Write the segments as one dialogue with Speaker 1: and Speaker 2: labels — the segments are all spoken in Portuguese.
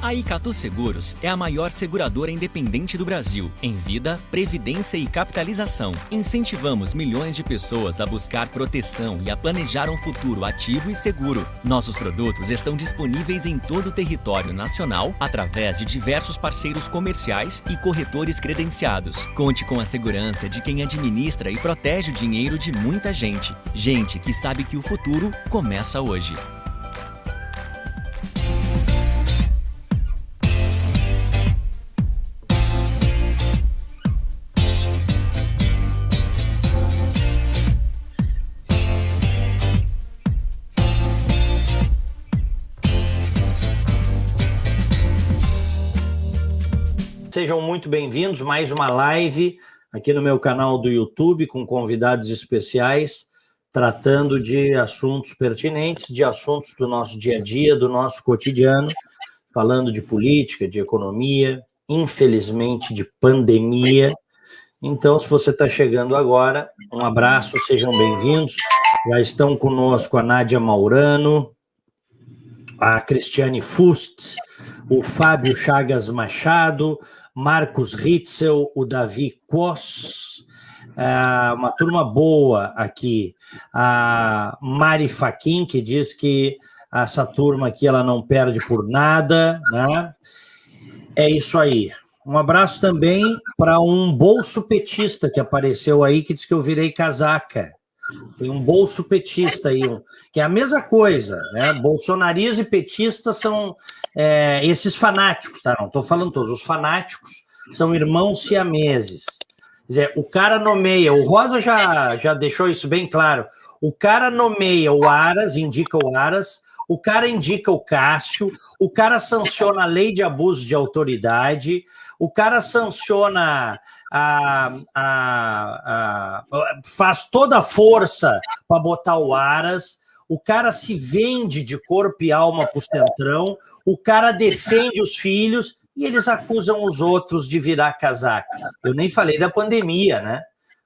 Speaker 1: A Icatu Seguros é a maior seguradora independente do Brasil, em vida, previdência e capitalização. Incentivamos milhões de pessoas a buscar proteção e a planejar um futuro ativo e seguro. Nossos produtos estão disponíveis em todo o território nacional, através de diversos parceiros comerciais e corretores credenciados. Conte com a segurança de quem administra e protege o dinheiro de muita gente. Gente que sabe que o futuro começa hoje.
Speaker 2: Sejam muito bem-vindos, mais uma live aqui no meu canal do YouTube com convidados especiais, tratando de assuntos pertinentes, de assuntos do nosso dia a dia, do nosso cotidiano, falando de política, de economia, infelizmente de pandemia. Então, se você está chegando agora, um abraço, sejam bem-vindos. Já estão conosco a Nádia Maurano, a Cristiane Fust, o Fábio Chagas Machado, Marcos Ritzel, o Davi Cos, uma turma boa aqui. A Mari Faquin, que diz que essa turma aqui ela não perde por nada, né? É isso aí. Um abraço também para um bolso petista que apareceu aí, que diz que eu virei casaca. Tem um bolso petista aí, que é a mesma coisa, né? Bolsonarismo e petista são esses fanáticos, tá? Não estou falando todos, os fanáticos são irmãos siameses. Quer dizer, o cara nomeia, o Rosa já deixou isso bem claro, o cara nomeia o Aras, indica o Aras, o cara indica o Cássio, o cara sanciona a lei de abuso de autoridade, o cara sanciona faz toda a força para botar o Aras, o cara se vende de corpo e alma para o Centrão, o cara defende os filhos e eles acusam os outros de virar casaca. Eu nem falei da pandemia, né?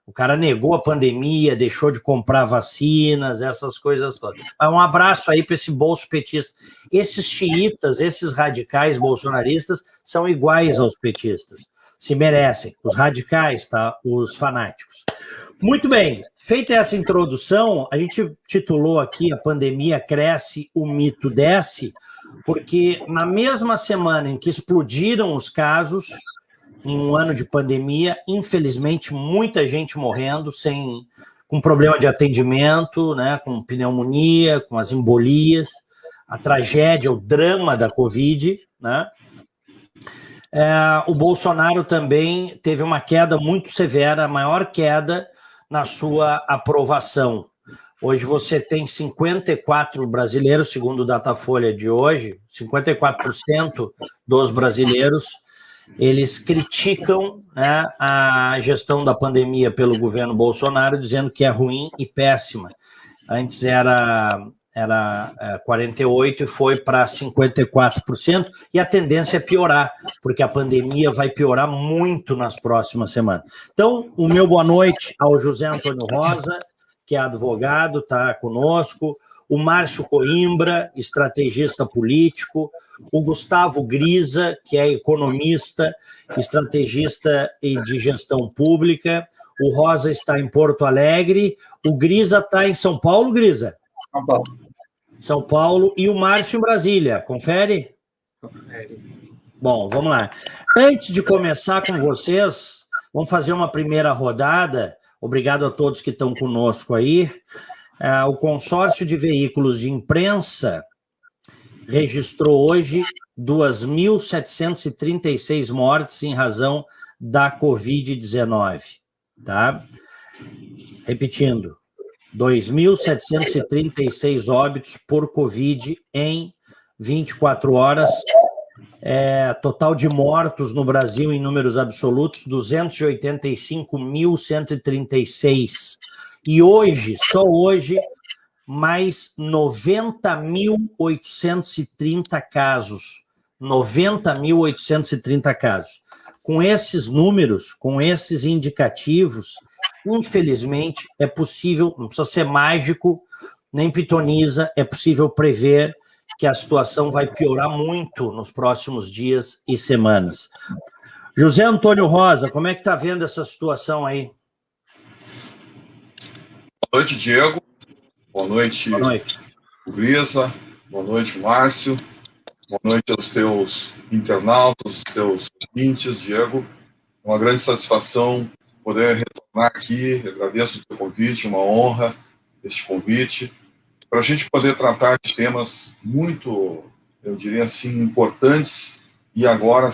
Speaker 2: O cara negou a pandemia, deixou de comprar vacinas, essas coisas todas. Mas um abraço aí para esse bolso petista. Esses xiitas, esses radicais bolsonaristas são iguais aos petistas. Se merecem. Os radicais, tá? Os fanáticos. Muito bem. Feita essa introdução, a gente titulou aqui A Pandemia Cresce, o Mito Desce, porque na mesma semana em que explodiram os casos, em um ano de pandemia, infelizmente, muita gente morrendo, com problema de atendimento, né, com pneumonia, com as embolias, a tragédia, o drama da Covid, né? O Bolsonaro também teve uma queda muito severa, a maior queda na sua aprovação. Hoje você tem 54 brasileiros, segundo o Datafolha de hoje, 54% dos brasileiros, eles criticam, né, a gestão da pandemia pelo governo Bolsonaro, dizendo que é ruim e péssima. Antes era 48% e foi para 54%, e a tendência é piorar, porque a pandemia vai piorar muito nas próximas semanas. Então, o meu boa noite ao José Antônio Rosa, que é advogado, está conosco, o Márcio Coimbra, estrategista político, o Gustavo Grisa, que é economista, estrategista de gestão pública, o Rosa está em Porto Alegre, o Grisa está em São Paulo, Grisa?
Speaker 3: São Paulo.
Speaker 2: São Paulo, e o Márcio em Brasília, confere?
Speaker 3: Confere.
Speaker 2: Bom, vamos lá. Antes de começar com vocês, vamos fazer uma primeira rodada. Obrigado a todos que estão conosco aí. O consórcio de veículos de imprensa registrou hoje 2.736 mortes em razão da Covid-19, tá? Repetindo, 2.736 óbitos por Covid em 24 horas. Total de mortos no Brasil em números absolutos, 285.136. E hoje, só hoje, mais 90.830 casos. 90.830 casos. Com esses números, com esses indicativos, infelizmente, é possível, não precisa ser mágico, nem pitoniza, é possível prever que a situação vai piorar muito nos próximos dias e semanas. José Antônio Rosa, como é que está vendo essa situação aí?
Speaker 3: Boa noite, Diego. Boa noite, Grisa. Boa noite, Márcio. Boa noite aos teus internautas, aos teus ouvintes, Diego. É uma grande satisfação poder retornar aqui. Eu agradeço o teu convite, uma honra este convite, para a gente poder tratar de temas muito, eu diria assim, importantes e agora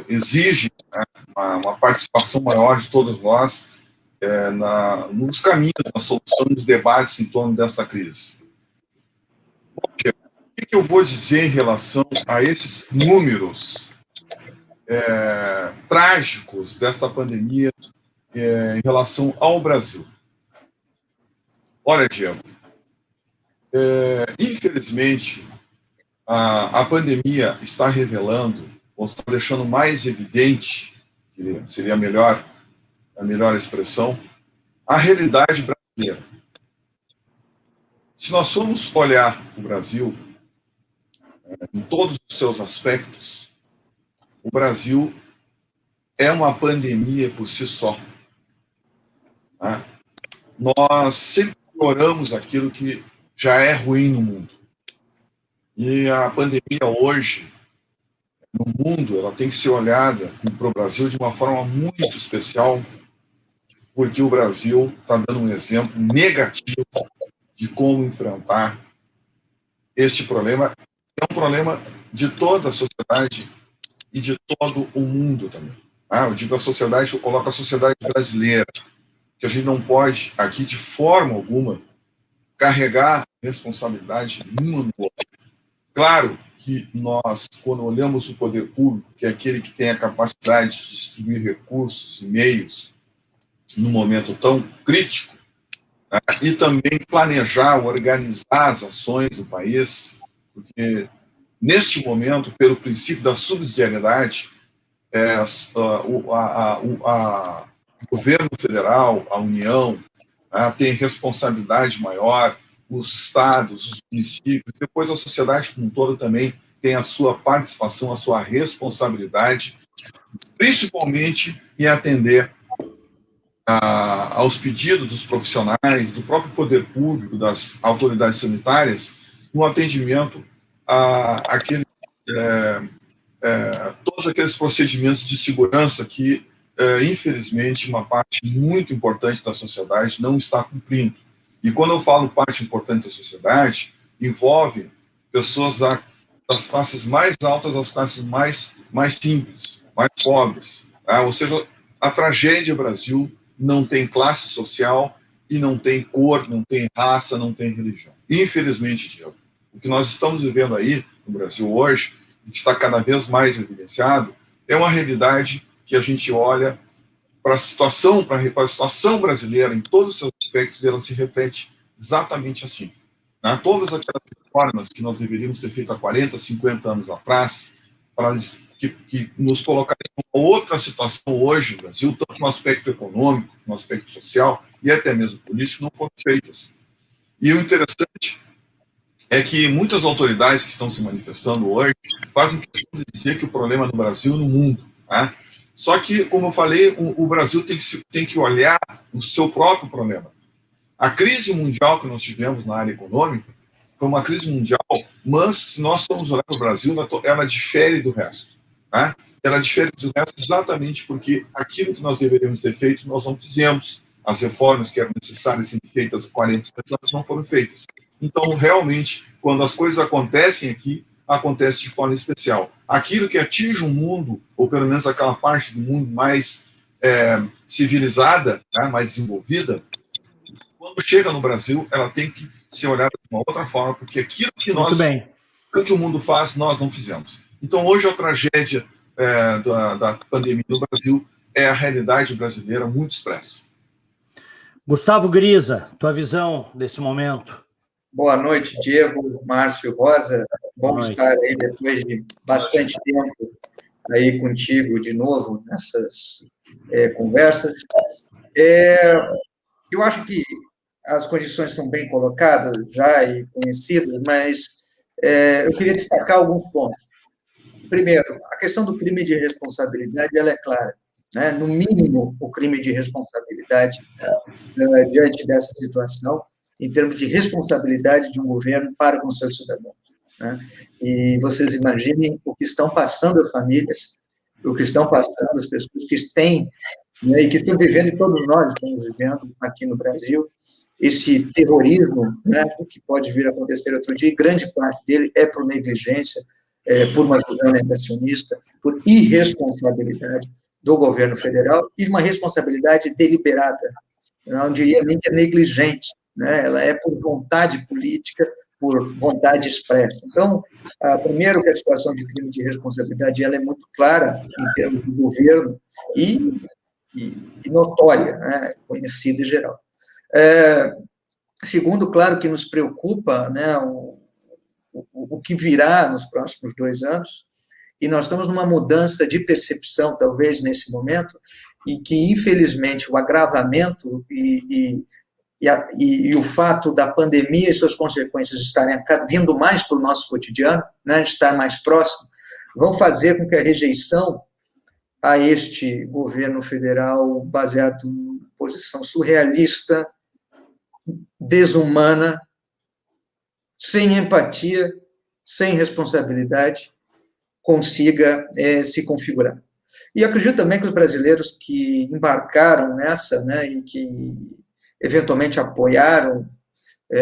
Speaker 3: exigem, né, uma participação maior de todos nós nos caminhos, na solução dos debates em torno dessa crise. O que eu vou dizer em relação a esses números trágicos desta pandemia em relação ao Brasil? Olha, Diego, infelizmente, a pandemia está revelando, ou está deixando mais evidente, seria a melhor expressão, a realidade brasileira. Se nós formos olhar o Brasil, em todos os seus aspectos, o Brasil é uma pandemia por si só. Né? Nós sempre ignoramos aquilo que já é ruim no mundo. E a pandemia hoje, no mundo, ela tem que ser olhada para o Brasil de uma forma muito especial, porque o Brasil está dando um exemplo negativo de como enfrentar este problema. É um problema de toda a sociedade e de todo o mundo também. Eu digo a sociedade, eu coloco a sociedade brasileira, que a gente não pode, aqui, de forma alguma, carregar responsabilidade nenhuma no outro. Claro que nós, quando olhamos o poder público, que é aquele que tem a capacidade de distribuir recursos e meios num momento tão crítico, né, e também planejar, organizar as ações do país, porque, neste momento, pelo princípio da subsidiariedade, o governo federal, a União, tem responsabilidade maior, os estados, os municípios, depois a sociedade como um todo também tem a sua participação, a sua responsabilidade, principalmente em atender aos pedidos dos profissionais, do próprio poder público, das autoridades sanitárias, no atendimento todos aqueles procedimentos de segurança que, infelizmente, uma parte muito importante da sociedade não está cumprindo. E quando eu falo parte importante da sociedade, envolve pessoas das classes mais altas às classes mais simples, mais pobres. Ou seja, a tragédia Brasil não tem classe social e não tem cor, não tem raça, não tem religião. Infelizmente, Diego, o que nós estamos vivendo aí no Brasil hoje, e que está cada vez mais evidenciado, é uma realidade que a gente olha para a situação brasileira em todos os seus aspectos, e ela se repete exatamente assim. Né? Todas aquelas reformas que nós deveríamos ter feito há 40, 50 anos atrás, que nos colocariam em outra situação hoje no Brasil, tanto no aspecto econômico, no aspecto social e até mesmo político, não foram feitas. E o interessante é que muitas autoridades que estão se manifestando hoje fazem questão de dizer que o problema é no Brasil e no mundo. Né? Só que, como eu falei, o Brasil tem que olhar o seu próprio problema. A crise mundial que nós tivemos na área econômica foi uma crise mundial, mas se nós formos olhar para o Brasil, ela difere do resto. Né? Ela difere do resto exatamente porque aquilo que nós deveríamos ter feito, nós não fizemos. As reformas que eram necessárias serem feitas há 40, 50 anos não foram feitas. Então, realmente, quando as coisas acontecem aqui, acontece de forma especial. Aquilo que atinge o mundo, ou pelo menos aquela parte do mundo mais civilizada, né, mais desenvolvida, quando chega no Brasil, ela tem que ser olhada de uma outra forma, porque aquilo que aquilo que o mundo faz, nós não fizemos. Então, hoje, a tragédia da pandemia no Brasil é a realidade brasileira muito expressa.
Speaker 2: Gustavo Grisa, tua visão desse momento?
Speaker 4: Boa noite, Diego, Márcio, Rosa. Bom estar aí depois de bastante tempo aí contigo de novo nessas conversas. Eu acho que as condições são bem colocadas já e conhecidas, mas eu queria destacar alguns pontos. Primeiro, a questão do crime de responsabilidade, ela é clara, né? No mínimo, o crime de responsabilidade diante dessa situação, em termos de responsabilidade de um governo para com seus cidadãos, né? E vocês imaginem o que estão passando as famílias, o que estão passando as pessoas que têm, né, e que estão vivendo, e todos nós estamos vivendo aqui no Brasil, esse terrorismo, né, o que pode vir a acontecer outro dia, e grande parte dele é por negligência, por uma visão negacionista, por irresponsabilidade do governo federal, e uma responsabilidade deliberada, eu não diria nem que é negligente, né, ela é por vontade política, por vontade expressa. Então, primeiro que a situação de crime de responsabilidade ela é muito clara em termos do governo e notória, né, conhecida em geral. Segundo, claro que nos preocupa, né, o que virá nos próximos 2 anos, e nós estamos numa mudança de percepção, talvez, nesse momento, e que, infelizmente, o agravamento e o fato da pandemia e suas consequências estarem vindo mais para o nosso cotidiano, né, estar mais próximo, vão fazer com que a rejeição a este governo federal baseado em posição surrealista, desumana, sem empatia, sem responsabilidade, consiga se configurar. E acredito também que os brasileiros que embarcaram nessa, né, e que eventualmente apoiaram,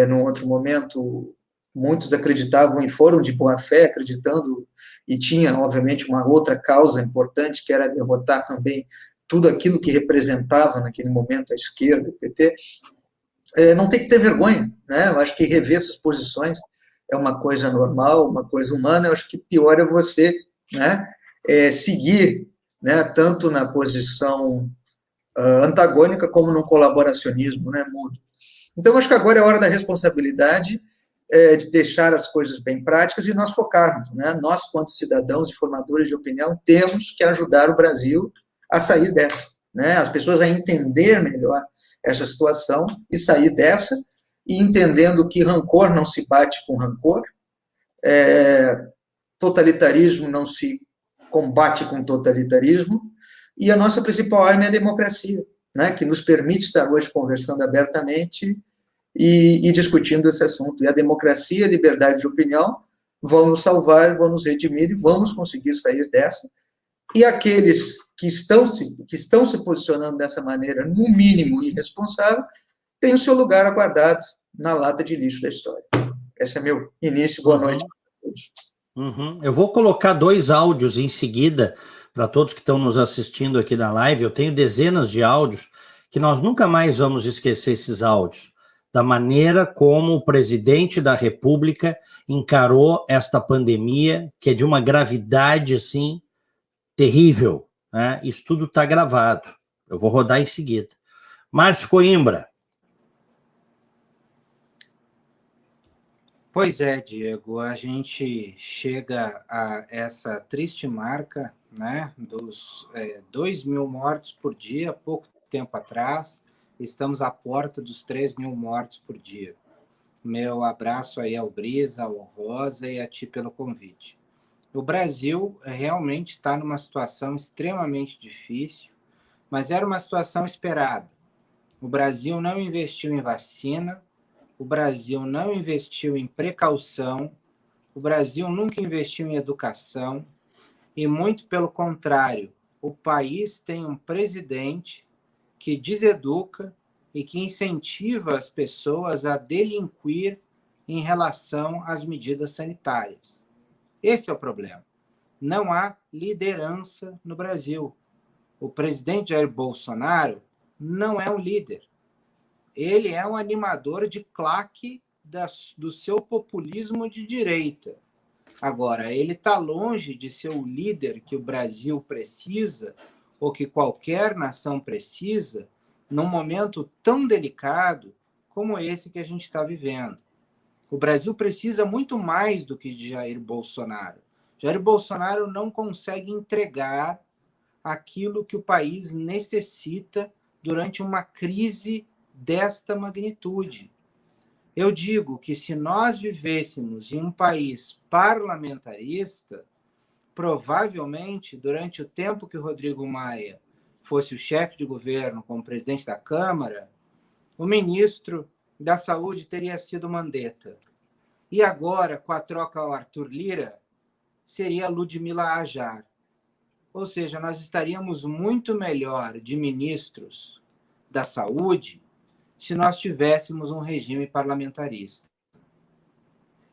Speaker 4: num outro momento, muitos acreditavam e foram de boa fé, acreditando, e tinha, obviamente, uma outra causa importante, que era derrotar também tudo aquilo que representava naquele momento a esquerda, o PT, não tem que ter vergonha, né? Eu acho que rever essas posições é uma coisa normal, uma coisa humana. Eu acho que pior é você, né, seguir, né, tanto na posição antagônica como no colaboracionismo, né, mudo. Então, acho que agora é a hora da responsabilidade, de deixar as coisas bem práticas e nós focarmos, né? Nós, quanto cidadãos e formadores de opinião, temos que ajudar o Brasil a sair dessa, né? As pessoas a entender melhor essa situação e sair dessa, e entendendo que rancor não se bate com rancor, totalitarismo não se combate com totalitarismo, e a nossa principal arma é a democracia, né, que nos permite estar hoje conversando abertamente e discutindo esse assunto. E a democracia e a liberdade de opinião vão nos salvar, vão nos redimir e vamos conseguir sair dessa. E aqueles que estão se posicionando dessa maneira, no mínimo irresponsável, têm o seu lugar aguardado na lata de lixo da história. Esse é meu início. Boa noite a todos.
Speaker 2: Eu vou colocar 2 áudios em seguida para todos que estão nos assistindo aqui na live. Eu tenho dezenas de áudios que nós nunca mais vamos esquecer esses áudios, da maneira como o presidente da República encarou esta pandemia, que é de uma gravidade assim terrível, né? Isso tudo está gravado. Eu vou rodar em seguida. Márcio Coimbra.
Speaker 5: Pois é, Diego, a gente chega a essa triste marca, né, dos 2.000 mortos por dia. Pouco tempo atrás, estamos à porta dos 3.000 mortos por dia. Meu abraço aí ao Brisa, ao Rosa e a ti pelo convite. O Brasil realmente está numa situação extremamente difícil, mas era uma situação esperada. O Brasil não investiu em vacina, o Brasil não investiu em precaução, o Brasil nunca investiu em educação e, muito pelo contrário, o país tem um presidente que deseduca e que incentiva as pessoas a delinquir em relação às medidas sanitárias. Esse é o problema. Não há liderança no Brasil. O presidente Jair Bolsonaro não é um líder. Ele é um animador de claque do seu populismo de direita. Agora, ele está longe de ser o líder que o Brasil precisa, ou que qualquer nação precisa, num momento tão delicado como esse que a gente está vivendo. O Brasil precisa muito mais do que de Jair Bolsonaro. Jair Bolsonaro não consegue entregar aquilo que o país necessita durante uma crise desta magnitude. Eu digo que se nós vivêssemos em um país parlamentarista, provavelmente, durante o tempo que o Rodrigo Maia fosse o chefe de governo como presidente da Câmara, o ministro da Saúde teria sido Mandetta. E agora, com a troca ao Arthur Lira, seria Ludmila Ajar. Ou seja, nós estaríamos muito melhor de ministros da Saúde se nós tivéssemos um regime parlamentarista.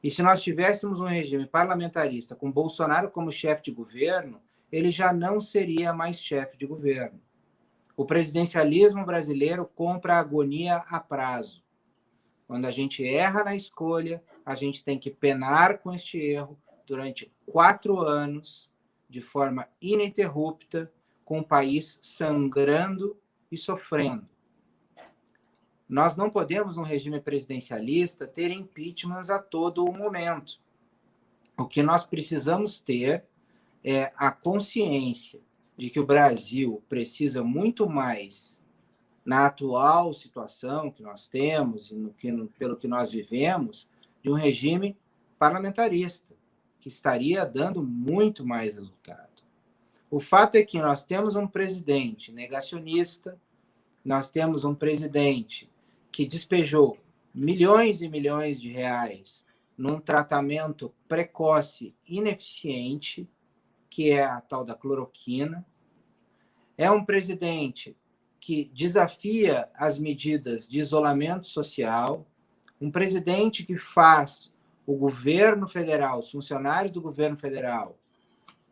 Speaker 5: E se nós tivéssemos um regime parlamentarista com Bolsonaro como chefe de governo, ele já não seria mais chefe de governo. O presidencialismo brasileiro compra a agonia a prazo. Quando a gente erra na escolha, a gente tem que penar com este erro durante 4 anos, de forma ininterrupta, com o país sangrando e sofrendo. Nós não podemos, num regime presidencialista, ter impeachments a todo o momento. O que nós precisamos ter é a consciência de que o Brasil precisa muito mais, na atual situação que nós temos e pelo que nós vivemos, de um regime parlamentarista, que estaria dando muito mais resultado. O fato é que nós temos um presidente negacionista, nós temos um presidente que despejou milhões e milhões de reais num tratamento precoce ineficiente, que é a tal da cloroquina. É um presidente que desafia as medidas de isolamento social, um presidente que faz o governo federal, os funcionários do governo federal,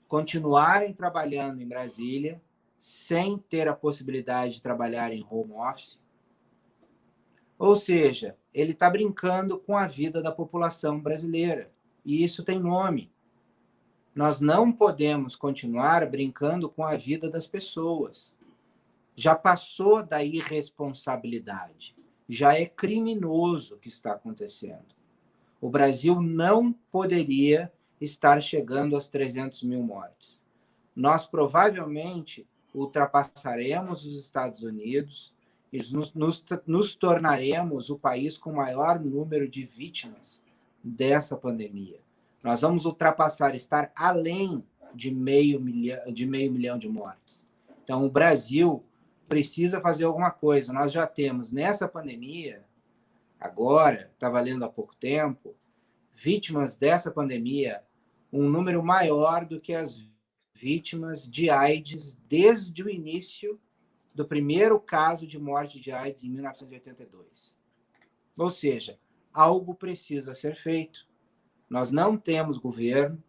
Speaker 5: continuarem trabalhando em Brasília sem ter a possibilidade de trabalhar em home office. Ou seja, ele está brincando com a vida da população brasileira. E isso tem nome. Nós não podemos continuar brincando com a vida das pessoas. Já passou da irresponsabilidade. Já é criminoso o que está acontecendo. O Brasil não poderia estar chegando aos 300 mil mortes. Nós provavelmente ultrapassaremos os Estados Unidos e nos tornaremos o país com o maior número de vítimas dessa pandemia. Nós vamos ultrapassar, estar além de meio milhão de mortes. Então, o Brasil precisa fazer alguma coisa. Nós já temos, nessa pandemia, agora, está valendo há pouco tempo, vítimas dessa pandemia, um número maior do que as vítimas de AIDS desde o início do primeiro caso de morte de AIDS em 1982. Ou seja, algo precisa ser feito. Nós não temos governo,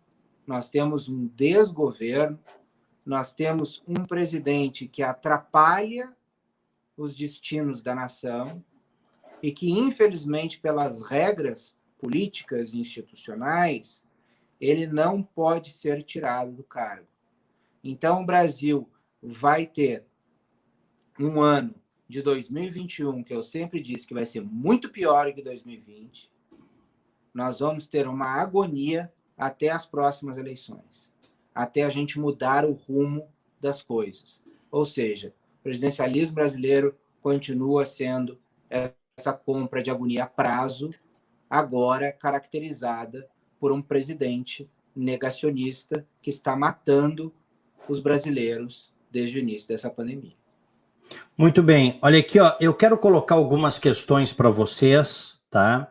Speaker 5: nós temos um desgoverno, nós temos um presidente que atrapalha os destinos da nação e que, infelizmente, pelas regras políticas e institucionais, ele não pode ser tirado do cargo. Então, o Brasil vai ter um ano de 2021, que eu sempre disse que vai ser muito pior que 2020. Nós vamos ter uma agonia até as próximas eleições, até a gente mudar o rumo das coisas. Ou seja, o presidencialismo brasileiro continua sendo essa compra de agonia a prazo, agora caracterizada por um presidente negacionista que está matando os brasileiros desde o início dessa pandemia.
Speaker 2: Muito bem. Olha aqui, ó, eu quero colocar algumas questões para vocês, tá?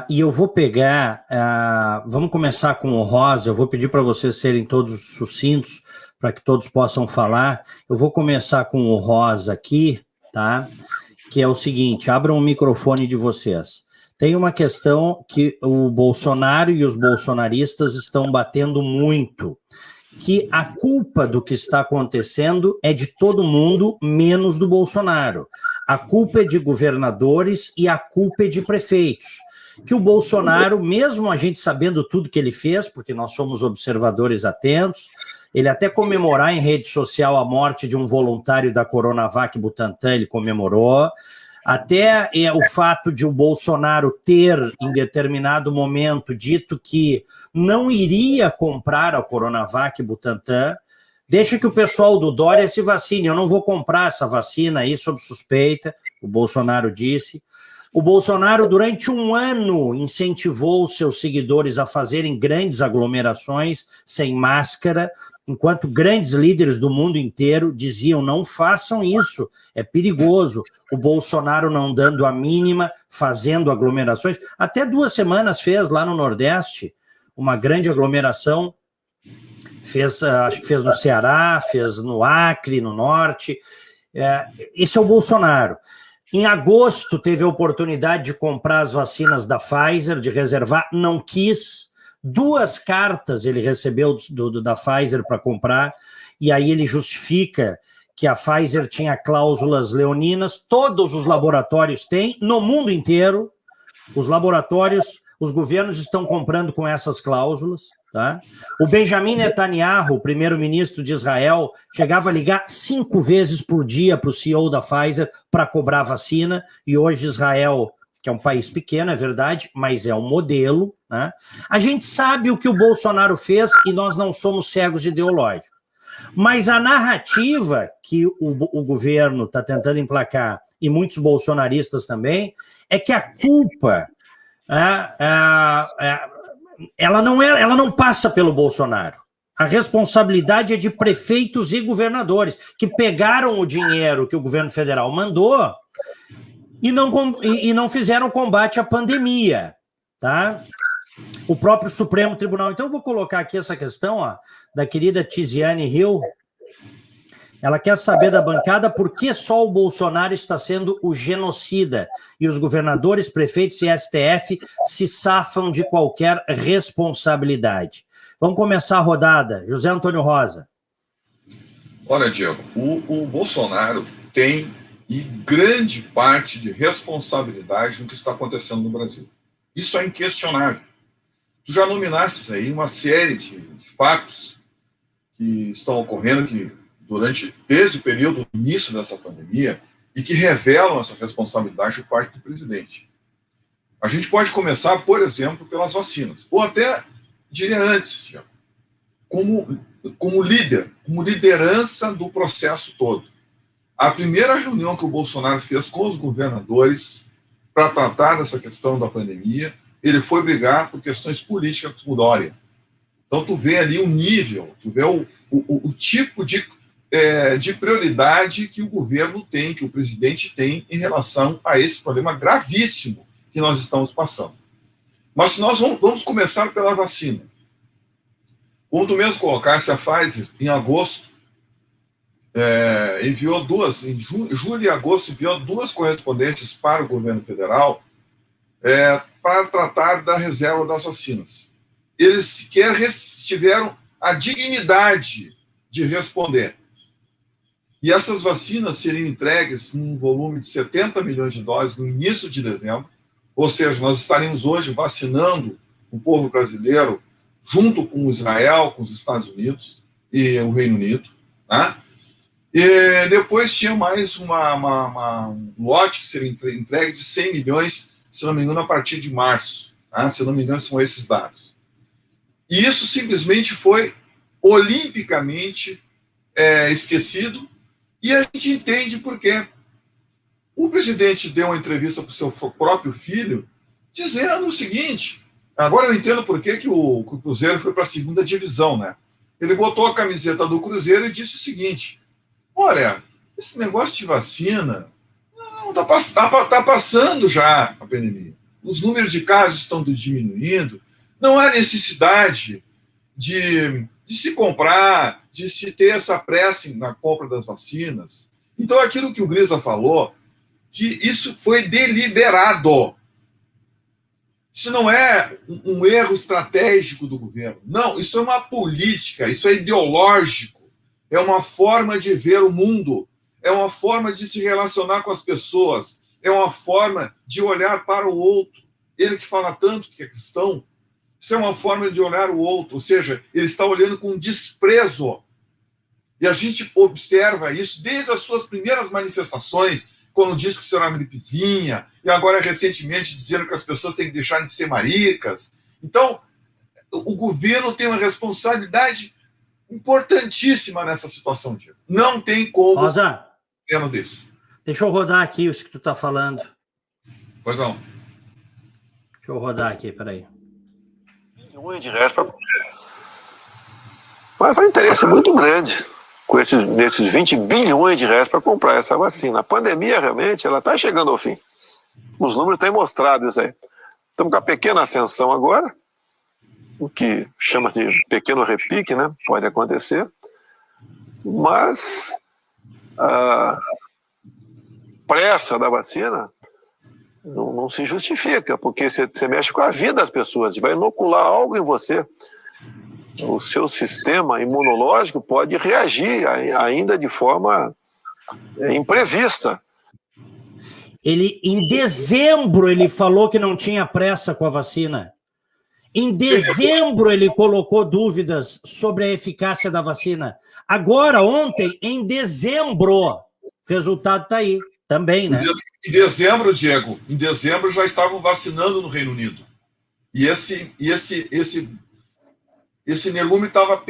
Speaker 2: E eu vou pegar, vamos começar com o Rosa, eu vou pedir para vocês serem todos sucintos, para que todos possam falar. Eu vou começar com o Rosa aqui, tá? Que é o seguinte, abram o microfone de vocês. Tem uma questão que o Bolsonaro e os bolsonaristas estão batendo muito, que a culpa do que está acontecendo é de todo mundo, menos do Bolsonaro. A culpa é de governadores e a culpa é de prefeitos. Que o Bolsonaro, mesmo a gente sabendo tudo que ele fez, porque nós somos observadores atentos, ele até comemorar em rede social a morte de um voluntário da Coronavac Butantan, ele comemorou. Até o fato de o Bolsonaro ter, em determinado momento, dito que não iria comprar a Coronavac Butantan, deixa que o pessoal do Dória se vacine, eu não vou comprar essa vacina aí sob suspeita, o Bolsonaro disse. O Bolsonaro, durante um ano, incentivou seus seguidores a fazerem grandes aglomerações sem máscara, enquanto grandes líderes do mundo inteiro diziam: não façam isso, é perigoso. O Bolsonaro não dando a mínima, fazendo aglomerações. Até 2 semanas fez lá no Nordeste uma grande aglomeração. Acho que fez no Ceará, fez no Acre, no Norte. Esse é o Bolsonaro. Em agosto, teve a oportunidade de comprar as vacinas da Pfizer, de reservar, não quis. 2 cartas ele recebeu da Pfizer para comprar, e aí ele justifica que a Pfizer tinha cláusulas leoninas. Todos os laboratórios têm, no mundo inteiro. Os laboratórios, os governos estão comprando com essas cláusulas. Tá? O Benjamin Netanyahu, o primeiro-ministro de Israel, chegava a ligar 5 vezes por dia para o CEO da Pfizer para cobrar vacina, e hoje Israel, que é um país pequeno, é verdade, mas é um modelo. Né? A gente sabe o que o Bolsonaro fez e nós não somos cegos ideológicos. Mas a narrativa que o governo está tentando emplacar, e muitos bolsonaristas também, é que a culpa... ela não passa pelo Bolsonaro. A responsabilidade é de prefeitos e governadores que pegaram o dinheiro que o governo federal mandou e não fizeram combate à pandemia, tá? O próprio Supremo Tribunal. Então eu vou colocar aqui essa questão da querida Tiziane Hill. Ela quer saber da bancada por que só o Bolsonaro está sendo o genocida e os governadores, prefeitos e STF se safam de qualquer responsabilidade. Vamos começar a rodada. José Antônio Rosa.
Speaker 3: Olha, Diego, o Bolsonaro tem grande parte de responsabilidade no que está acontecendo no Brasil. Isso é inquestionável. Tu já nominaste aí uma série de fatos que estão ocorrendo desde o período do início dessa pandemia, e que revelam essa responsabilidade por parte do presidente. A gente pode começar, por exemplo, pelas vacinas, ou até, diria antes, como liderança do processo todo. A primeira reunião que o Bolsonaro fez com os governadores para tratar dessa questão da pandemia, ele foi brigar por questões políticas com o Dória. Então, tu vê ali o nível, tu vê o tipo de prioridade que o governo tem, que o presidente tem em relação a esse problema gravíssimo que nós estamos passando. Mas nós vamos começar pela vacina. Quando mesmo colocasse a Pfizer, em agosto, enviou em julho e agosto, enviou 2 correspondências para o governo federal para tratar da reserva das vacinas. Eles sequer tiveram a dignidade de responder. E essas vacinas seriam entregues num volume de 70 milhões de doses no início de dezembro, ou seja, nós estaremos hoje vacinando o povo brasileiro junto com Israel, com os Estados Unidos e o Reino Unido. Né? E depois tinha mais um lote que seria entregue de 100 milhões, se não me engano, a partir de março. Né? Se não me engano, são esses dados. E isso simplesmente foi olimpicamente esquecido. E a gente entende por quê. O presidente deu uma entrevista para o seu próprio filho, dizendo o seguinte, agora eu entendo por que o Cruzeiro foi para a 2ª divisão, né? Ele botou a camiseta do Cruzeiro e disse o seguinte, olha, esse negócio de vacina, está passando já a pandemia. Os números de casos estão diminuindo, não há necessidade de se comprar, de se ter essa pressa na compra das vacinas. Então, aquilo que o Grisa falou, que isso foi deliberado. Isso não é um erro estratégico do governo. Não, isso é uma política, isso é ideológico. É uma forma de ver o mundo. É uma forma de se relacionar com as pessoas. É uma forma de olhar para o outro. Ele que fala tanto que é cristão, isso é uma forma de olhar o outro, ou seja, ele está olhando com desprezo. E a gente observa isso desde as suas primeiras manifestações, quando diz que isso era uma gripezinha, e agora recentemente dizendo que as pessoas têm que deixar de ser maricas. Então, o governo tem uma responsabilidade importantíssima nessa situação, Diego. Não tem como...
Speaker 2: Rosa,
Speaker 3: disso.
Speaker 2: deixa eu rodar aqui isso que tu está falando.
Speaker 3: Pois não.
Speaker 2: Deixa eu rodar aqui, peraí.
Speaker 6: Milhões de reais para... Mas há um interesse muito grande desses 20 bilhões de reais para comprar essa vacina. A pandemia, realmente, ela está chegando ao fim. Os números têm mostrado isso aí. Estamos com a pequena ascensão agora, o que chama de pequeno repique, né? Pode acontecer. Mas a pressa da vacina não se justifica, porque você mexe com a vida das pessoas, vai inocular algo em você. O seu sistema imunológico pode reagir ainda de forma imprevista.
Speaker 2: Em dezembro, ele falou que não tinha pressa com a vacina. Em dezembro, ele colocou dúvidas sobre a eficácia da vacina. Agora, ontem, em dezembro, o resultado está aí também, né?
Speaker 3: Em dezembro, Diego, em dezembro já estavam vacinando no Reino Unido. E esse Nerlume estava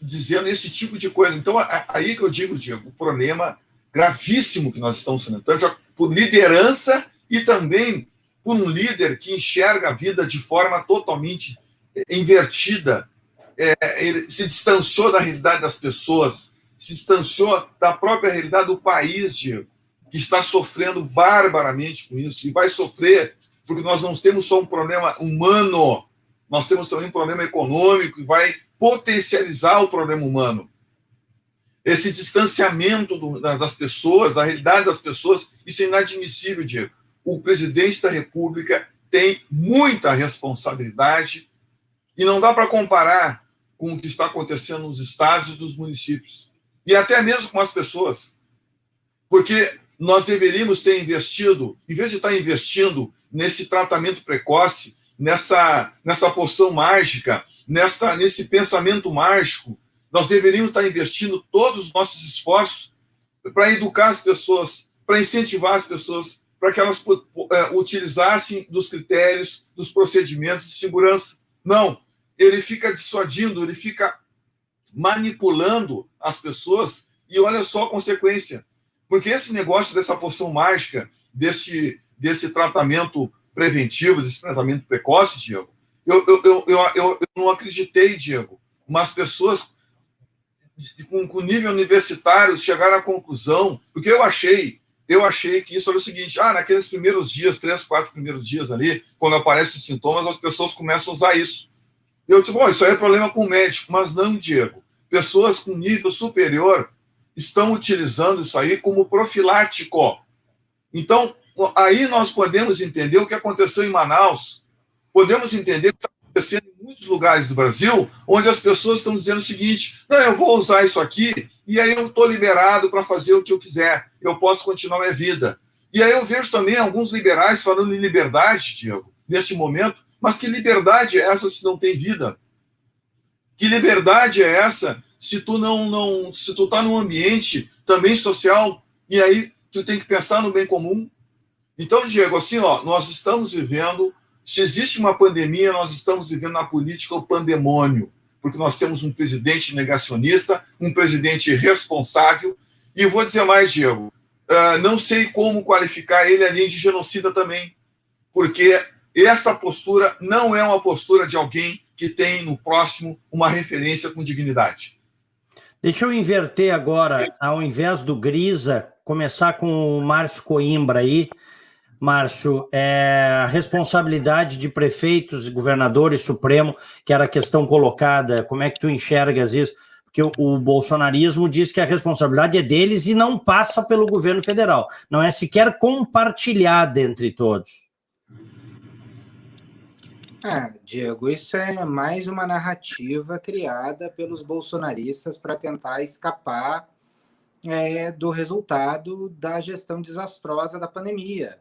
Speaker 3: dizendo esse tipo de coisa. Então, aí que eu digo, Diego, o problema gravíssimo que nós estamos enfrentando, já por liderança e também por um líder que enxerga a vida de forma totalmente invertida. Ele se distanciou da realidade das pessoas, se distanciou da própria realidade do país, Diego, que está sofrendo barbaramente com isso, e vai sofrer, porque nós não temos só um problema humano, nós temos também um problema econômico, e vai potencializar o problema humano. Esse distanciamento das pessoas, da realidade das pessoas, isso é inadmissível, Diego. O presidente da República tem muita responsabilidade e não dá para comparar com o que está acontecendo nos estados e nos municípios. E até mesmo com as pessoas. Porque nós deveríamos ter investido, em vez de estar investindo nesse tratamento precoce, nessa poção mágica, nesse pensamento mágico, nós deveríamos estar investindo todos os nossos esforços para educar as pessoas, para incentivar as pessoas, para que elas utilizassem dos critérios, dos procedimentos de segurança. Não, ele fica dissuadindo, ele fica manipulando as pessoas e olha só a consequência. Porque esse negócio dessa poção mágica, desse tratamento preventivo, desse tratamento precoce, Diego, eu não acreditei, Diego, mas pessoas com nível universitário chegaram à conclusão, porque eu achei que isso era o seguinte, naqueles primeiros dias, 3, 4 primeiros dias ali, quando aparecem os sintomas, as pessoas começam a usar isso. Eu disse, isso aí é problema com o médico, mas não, Diego. Pessoas com nível superior estão utilizando isso aí como profilático. Então, aí nós podemos entender o que aconteceu em Manaus, podemos entender o que está acontecendo em muitos lugares do Brasil, onde as pessoas estão dizendo o seguinte, não, eu vou usar isso aqui, e aí eu estou liberado para fazer o que eu quiser, eu posso continuar minha vida. E aí eu vejo também alguns liberais falando em liberdade, Diego, nesse momento, mas que liberdade é essa se não tem vida? Que liberdade é essa se tu se tu está num ambiente também social e aí tu tem que pensar no bem comum? Então, Diego, assim, nós estamos vivendo, se existe uma pandemia, nós estamos vivendo na política o pandemônio, porque nós temos um presidente negacionista, um presidente irresponsável, e vou dizer mais, Diego, não sei como qualificar ele além de genocida também, porque essa postura não é uma postura de alguém que tem no próximo uma referência com dignidade.
Speaker 2: Deixa eu inverter agora, ao invés do Grisa, começar com o Márcio Coimbra aí. Márcio, a responsabilidade de prefeitos, governadores, Supremo, que era a questão colocada, como é que tu enxergas isso? Porque o bolsonarismo diz que a responsabilidade é deles e não passa pelo governo federal, não é sequer compartilhada entre todos.
Speaker 5: Diego, isso é mais uma narrativa criada pelos bolsonaristas para tentar escapar do resultado da gestão desastrosa da pandemia,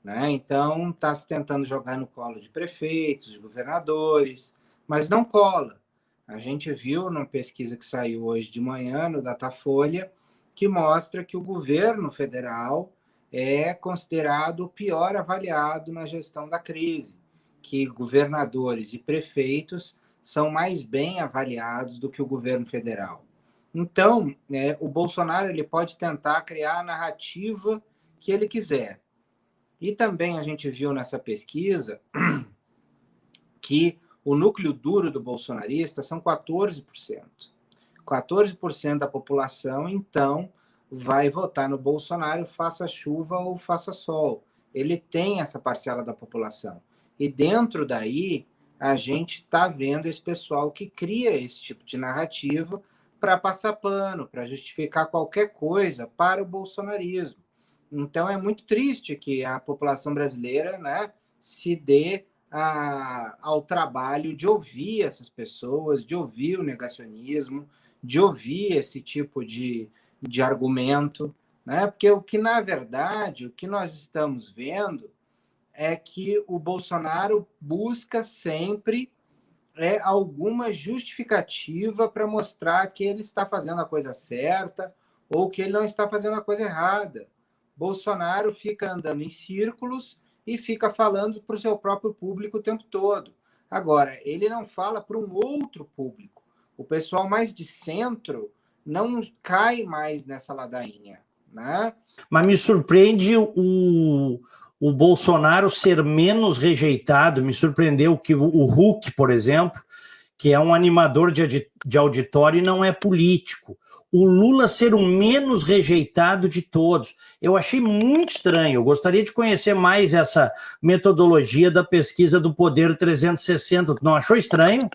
Speaker 5: né? Então, está se tentando jogar no colo de prefeitos, de governadores, mas não cola. A gente viu numa pesquisa que saiu hoje de manhã, no Datafolha, que mostra que o governo federal é considerado o pior avaliado na gestão da crise, que governadores e prefeitos são mais bem avaliados do que o governo federal. Então, o Bolsonaro ele pode tentar criar a narrativa que ele quiser. E também a gente viu nessa pesquisa que o núcleo duro do bolsonarista são 14%. 14% da população, então, vai votar no Bolsonaro, faça chuva ou faça sol. Ele tem essa parcela da população. E dentro daí, a gente está vendo esse pessoal que cria esse tipo de narrativa para passar pano, para justificar qualquer coisa para o bolsonarismo. Então, é muito triste que a população brasileira, né, se dê ao trabalho de ouvir essas pessoas, de ouvir o negacionismo, de ouvir esse tipo de argumento, né? Porque o que, na verdade, o que nós estamos vendo é que o Bolsonaro busca sempre alguma justificativa para mostrar que ele está fazendo a coisa certa ou que ele não está fazendo a coisa errada. Bolsonaro fica andando em círculos e fica falando para o seu próprio público o tempo todo. Agora, ele não fala para um outro público. O pessoal mais de centro não cai mais nessa ladainha, né?
Speaker 2: Mas me surpreende o Bolsonaro ser menos rejeitado. Me surpreendeu que o Huck, por exemplo, que é um animador de auditório e não é político, o Lula ser o menos rejeitado de todos. Eu achei muito estranho. Eu gostaria de conhecer mais essa metodologia da pesquisa do Poder 360. Não achou estranho?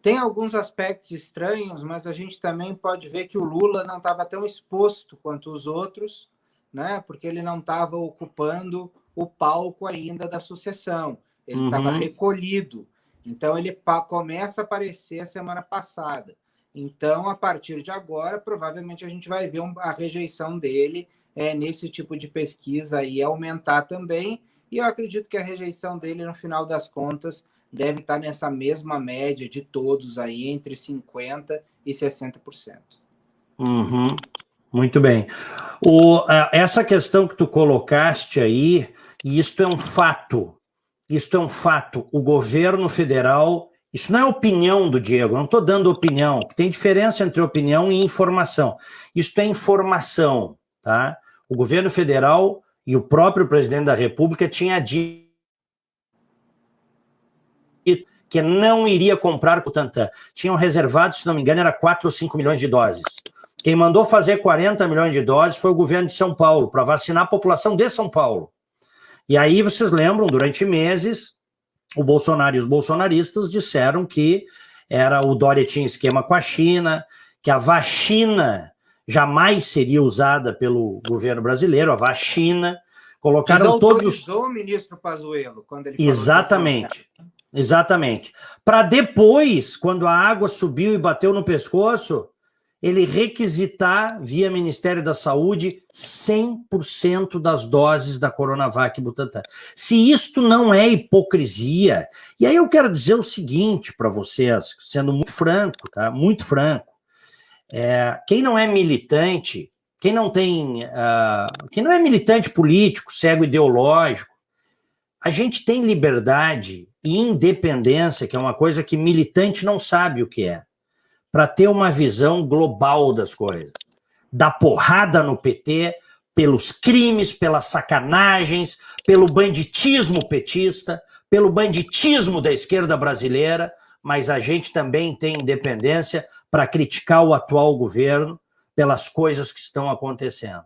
Speaker 5: Tem alguns aspectos estranhos, mas a gente também pode ver que o Lula não estava tão exposto quanto os outros, né? Porque ele não estava ocupando o palco ainda da sucessão. Ele estava recolhido. Então, ele começa a aparecer a semana passada. Então, a partir de agora, provavelmente a gente vai ver a rejeição dele nesse tipo de pesquisa aí aumentar também. E eu acredito que a rejeição dele, no final das contas, deve estar nessa mesma média de todos aí, entre 50% e 60%.
Speaker 2: Muito bem. Essa questão que tu colocaste aí, e isto é um fato, o governo federal, isso não é opinião do Diego, eu não estou dando opinião, tem diferença entre opinião e informação. Isto é informação, tá? O governo federal e o próprio presidente da República tinha dito que não iria comprar o Butantan. Tinham reservado, se não me engano, era 4 ou 5 milhões de doses. Quem mandou fazer 40 milhões de doses foi o governo de São Paulo, para vacinar a população de São Paulo. E aí, vocês lembram, durante meses, o Bolsonaro e os bolsonaristas disseram que o Dória tinha esquema com a China, que a vacina jamais seria usada pelo governo brasileiro, a vacina, colocaram todos...
Speaker 5: o ministro Pazuello, quando ele
Speaker 2: Exatamente. Para depois, quando a água subiu e bateu no pescoço, ele requisitar, via Ministério da Saúde, 100% das doses da Coronavac e Butantan. Se isto não é hipocrisia, e aí eu quero dizer o seguinte para vocês, sendo muito franco, tá? Muito franco. Quem não é militante, quem não é militante político, cego ideológico, a gente tem liberdade e independência, que é uma coisa que militante não sabe o que é, para ter uma visão global das coisas. Dar porrada no PT pelos crimes, pelas sacanagens, pelo banditismo petista, pelo banditismo da esquerda brasileira, mas a gente também tem independência para criticar o atual governo pelas coisas que estão acontecendo,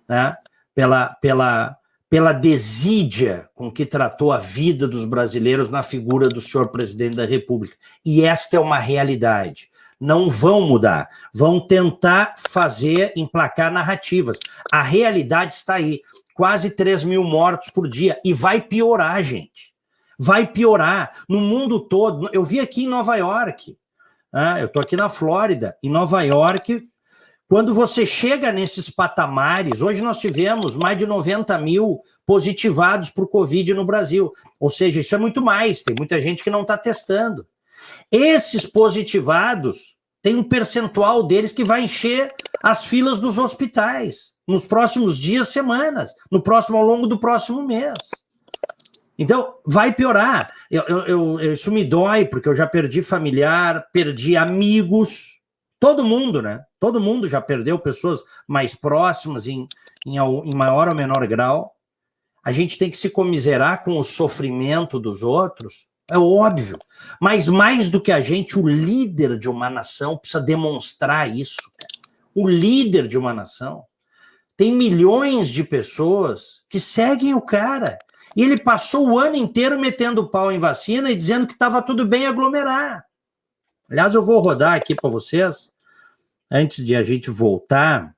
Speaker 2: né? Pela desídia com que tratou a vida dos brasileiros na figura do senhor presidente da República. E esta é uma realidade. Não vão mudar, vão tentar emplacar narrativas. A realidade está aí, quase 3 mil mortos por dia, e vai piorar, gente. Vai piorar no mundo todo. Eu vi aqui em Nova York, eu estou aqui na Flórida, em Nova York, quando você chega nesses patamares, hoje nós tivemos mais de 90 mil positivados por Covid no Brasil, ou seja, isso é muito mais, tem muita gente que não está testando. Esses positivados, tem um percentual deles que vai encher as filas dos hospitais nos próximos dias, semanas, ao longo do próximo mês. Então, vai piorar. Isso me dói, porque eu já perdi familiar, perdi amigos, todo mundo, né? Todo mundo já perdeu pessoas mais próximas em maior ou menor grau, a gente tem que se comiserar com o sofrimento dos outros, é óbvio. Mas mais do que a gente, o líder de uma nação precisa demonstrar isso, cara. O líder de uma nação tem milhões de pessoas que seguem o cara. E ele passou o ano inteiro metendo pau em vacina e dizendo que estava tudo bem aglomerar. Aliás, eu vou rodar aqui para vocês, antes de a gente voltar,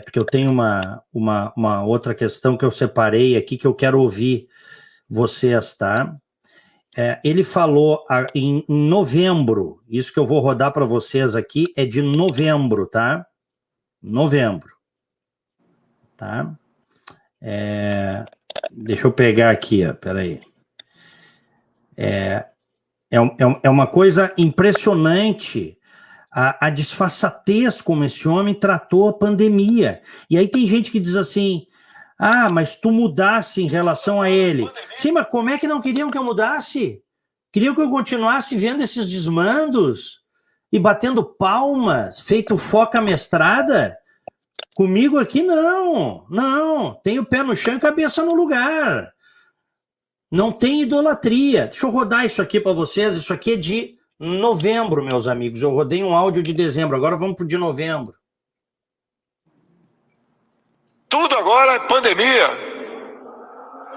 Speaker 2: porque eu tenho uma outra questão que eu separei aqui, que eu quero ouvir vocês, tá? Ele falou em novembro, isso que eu vou rodar para vocês aqui é de novembro, tá? Novembro, tá? Deixa eu pegar aqui, ó, peraí. É uma coisa impressionante a disfarçatez como esse homem tratou a pandemia. E aí tem gente que diz assim, mas tu mudasse em relação a ele. Sim, mas como é que não queriam que eu mudasse? Queriam que eu continuasse vendo esses desmandos e batendo palmas, feito foca mestrada? Comigo aqui, não. Tem o pé no chão e cabeça no lugar. Não tem idolatria. Deixa eu rodar isso aqui para vocês. Isso aqui é de novembro, meus amigos. Eu rodei um áudio de dezembro. Agora vamos para o de novembro.
Speaker 6: Tudo agora é pandemia.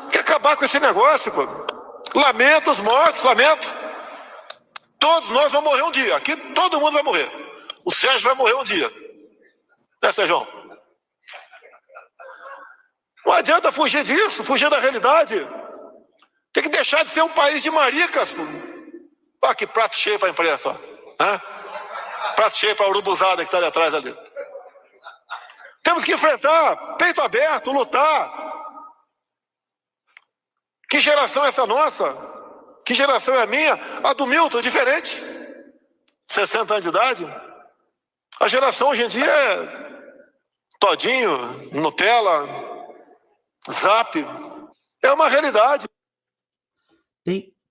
Speaker 6: Tem que acabar com esse negócio, pô. Lamento os mortos, lamento. Todos nós vamos morrer um dia. Aqui todo mundo vai morrer. O Sérgio vai morrer um dia. Né, Sérgio? Não adianta fugir disso, fugir da realidade. Tem que deixar de ser um país de maricas. Olha que prato cheio para a imprensa. Ó. Prato cheio para a urubuzada que está ali atrás. Ali. Temos que enfrentar, peito aberto, lutar. Que geração é essa nossa? Que geração é a minha? A do Milton, diferente. 60 anos de idade. A geração hoje em dia é todinho, Nutella, Zap. É uma realidade.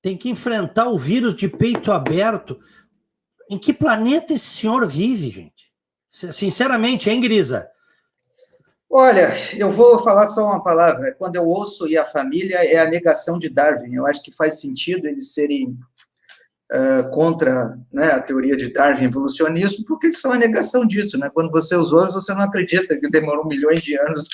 Speaker 2: Tem que enfrentar o vírus de peito aberto. Em que planeta esse senhor vive, gente? Sinceramente, hein, Grisa?
Speaker 4: Olha, eu vou falar só uma palavra. Quando eu ouço "e a família", é a negação de Darwin. Eu acho que faz sentido eles serem contra, né, a teoria de Darwin, evolucionismo, porque eles são a negação disso, né? Quando você os ouve, você não acredita que demorou milhões de anos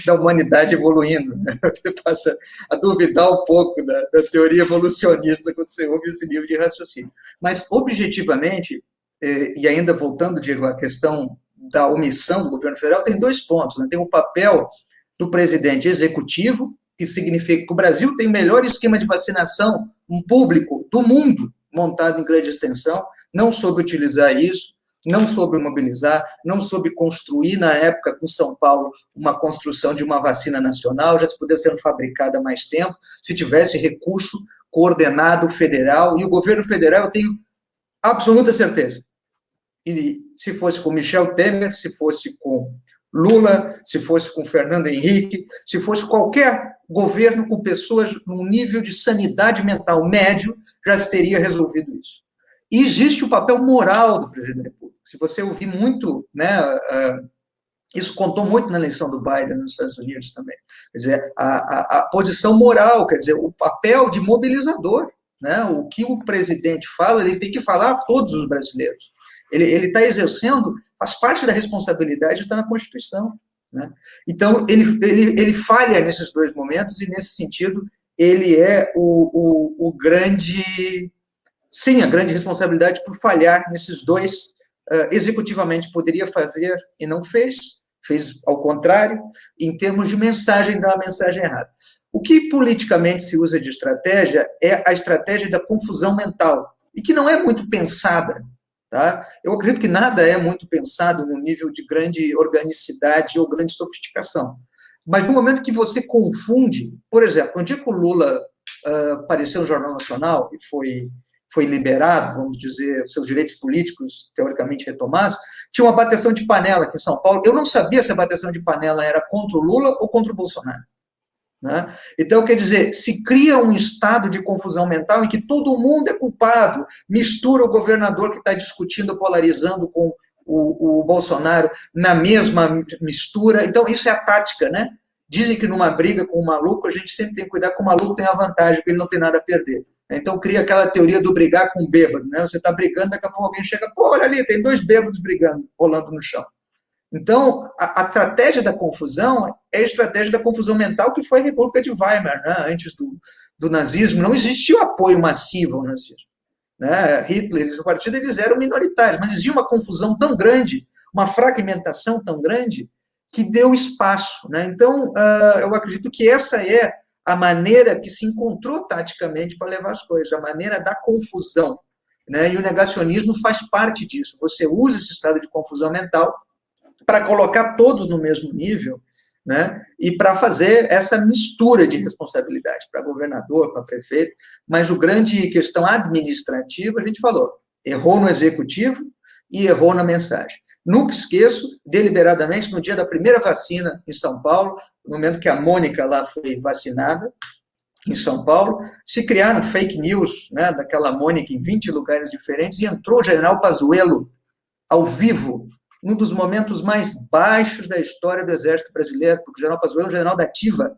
Speaker 4: da humanidade evoluindo, né? Você passa a duvidar um pouco da teoria evolucionista quando você ouve esse nível de raciocínio. Mas, objetivamente, e ainda voltando, Diego, à questão da omissão do governo federal, tem dois pontos, né? Tem o papel do presidente executivo, que significa que o Brasil tem o melhor esquema de vacinação público do mundo, montado em grande extensão, não soube utilizar isso, não soube mobilizar, não soube construir, na época, com São Paulo, uma construção de uma vacina nacional, já se pudesse ser fabricada há mais tempo, se tivesse recurso coordenado federal, e o governo federal, eu tenho absoluta certeza, e se fosse com Michel Temer, se fosse com Lula, se fosse com Fernando Henrique, se fosse qualquer governo com pessoas num nível de sanidade mental médio, já se teria resolvido isso. E existe o papel moral do presidente da República. Se você ouvir muito, né, isso contou muito na eleição do Biden nos Estados Unidos também. Quer dizer, a posição moral, quer dizer, o papel de mobilizador, né, o que o presidente fala, ele tem que falar a todos os brasileiros. Ele está exercendo, faz parte da responsabilidade, está na Constituição. Né? Então, ele falha nesses dois momentos, e, nesse sentido, ele é o grande... Sim, a grande responsabilidade por falhar nesses dois. Executivamente poderia fazer e não fez ao contrário, em termos de mensagem, dá a mensagem errada. O que politicamente se usa de estratégia é a estratégia da confusão mental, e que não é muito pensada. Tá? Eu acredito que nada é muito pensado no nível de grande organicidade ou grande sofisticação. Mas no momento que você confunde, por exemplo, no dia que o Lula apareceu no Jornal Nacional e foi liberado, vamos dizer, seus direitos políticos teoricamente retomados, tinha uma bateção de panela aqui em São Paulo. Eu não sabia se a bateção de panela era contra o Lula ou contra o Bolsonaro. Né? Então, quer dizer, se cria um estado de confusão mental em que todo mundo é culpado, mistura o governador que está discutindo, polarizando com o Bolsonaro na mesma mistura. Então, isso é a tática, né, Dizem que numa briga com um maluco, a gente sempre tem que cuidar que o maluco tem a vantagem, porque ele não tem nada a perder. Então cria aquela teoria do brigar com um bêbado, né? Você está brigando, daqui a pouco alguém chega, pô, olha ali, tem 2 bêbados brigando, rolando no chão. Então, a estratégia da confusão é a estratégia da confusão mental que foi a República de Weimar, né? Antes do nazismo. Não existia o apoio massivo ao nazismo. Né? Hitler e o partido, eles eram minoritários, mas existia uma confusão tão grande, uma fragmentação tão grande, que deu espaço. Né? Então, eu acredito que essa é a maneira que se encontrou taticamente para levar as coisas, a maneira da confusão. Né? E o negacionismo faz parte disso. Você usa esse estado de confusão mental para colocar todos no mesmo nível, né? E para fazer essa mistura de responsabilidade para governador, para prefeito, mas o grande questão administrativa, a gente falou, errou no executivo e errou na mensagem. Nunca esqueço, deliberadamente, no dia da primeira vacina em São Paulo, no momento que a Mônica lá foi vacinada, em São Paulo, se criaram fake news, né, daquela Mônica em 20 lugares diferentes, e entrou o general Pazuello, ao vivo, num dos momentos mais baixos da história do Exército Brasileiro, porque o general Pazuello é um general da ativa,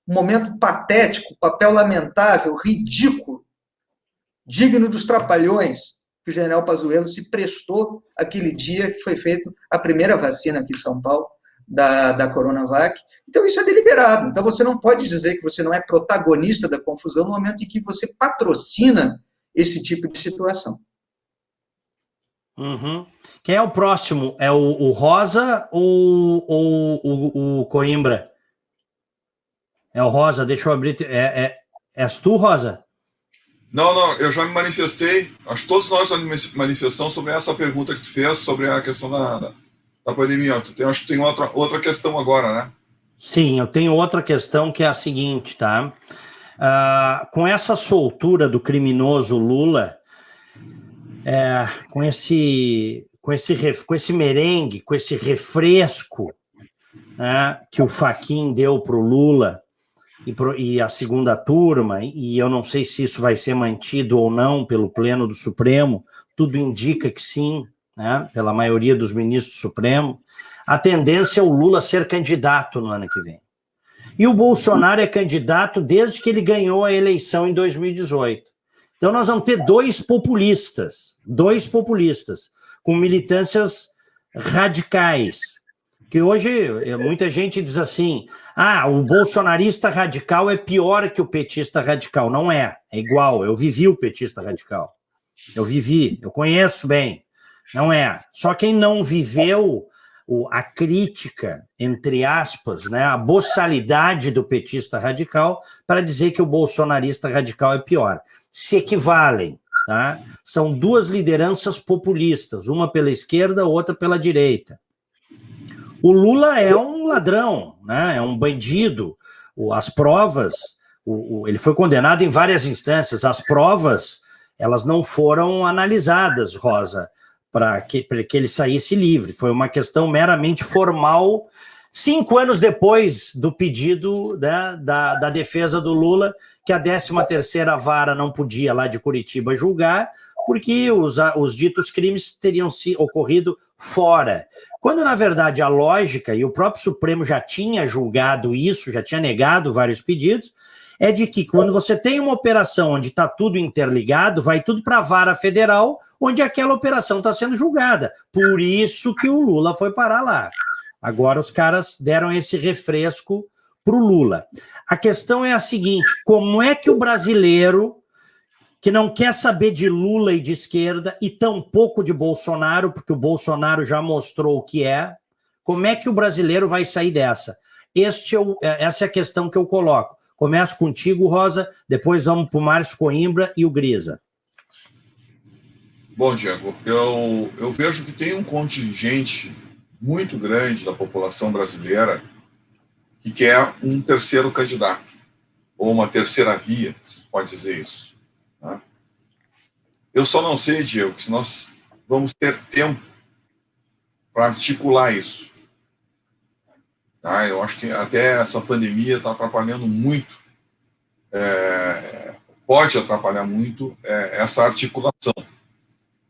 Speaker 4: um momento patético, papel lamentável, ridículo, digno dos trapalhões, que o general Pazuello se prestou aquele dia que foi feita a primeira vacina aqui em São Paulo, da Coronavac. Então, isso é deliberado. Então, você não pode dizer que você não é protagonista da confusão no momento em que você patrocina esse tipo de situação.
Speaker 2: Uhum. Quem é o próximo? É o Rosa ou o Coimbra? É o Rosa, deixa eu abrir. És tu, Rosa?
Speaker 3: Não, eu já me manifestei. Acho que todos nós já nos manifestamos sobre essa pergunta que tu fez, sobre a questão da pandemia. Acho que tem outra questão agora, né?
Speaker 2: Sim, eu tenho outra questão que é a seguinte, tá? Com essa soltura do criminoso Lula, com esse merengue, com esse refresco, né, que o Fachin deu para o Lula e a segunda turma, e eu não sei se isso vai ser mantido ou não pelo Pleno do Supremo, tudo indica que sim, né, pela maioria dos ministros do Supremo, a tendência é o Lula ser candidato no ano que vem. E o Bolsonaro é candidato desde que ele ganhou a eleição em 2018. Então, nós vamos ter dois populistas, com militâncias radicais, que hoje muita gente diz assim, o bolsonarista radical é pior que o petista radical. Não é igual, eu vivi o petista radical, eu conheço bem, não é. Só quem não viveu a crítica, entre aspas, né, a boçalidade do petista radical para dizer que o bolsonarista radical é pior. Se equivalem, tá? São duas lideranças populistas, uma pela esquerda, outra pela direita. O Lula é um ladrão, né? É um bandido. As provas, ele foi condenado em várias instâncias, as provas, elas não foram analisadas, Rosa, para que ele saísse livre. Foi uma questão meramente formal, 5 anos depois do pedido, né, da defesa do Lula, que a 13ª Vara não podia, lá de Curitiba, julgar, porque os ditos crimes teriam ocorrido fora. Quando, na verdade, a lógica, e o próprio Supremo já tinha julgado isso, já tinha negado vários pedidos, é de que quando você tem uma operação onde está tudo interligado, vai tudo para a vara federal, onde aquela operação está sendo julgada. Por isso que o Lula foi parar lá. Agora os caras deram esse refresco para o Lula. A questão é a seguinte, como é que o brasileiro, que não quer saber de Lula e de esquerda, e tampouco de Bolsonaro, porque o Bolsonaro já mostrou o que é, como é que o brasileiro vai sair dessa? Essa é a questão que eu coloco. Começo contigo, Rosa, depois vamos para o Márcio Coimbra e o Grisa.
Speaker 3: Bom, Diego, eu vejo que tem um contingente muito grande da população brasileira que quer um terceiro candidato, ou uma terceira via, se pode dizer isso. Né? Eu só não sei, Diego, se nós vamos ter tempo para articular isso. Tá? Eu acho que até essa pandemia está atrapalhando muito, pode atrapalhar muito essa articulação.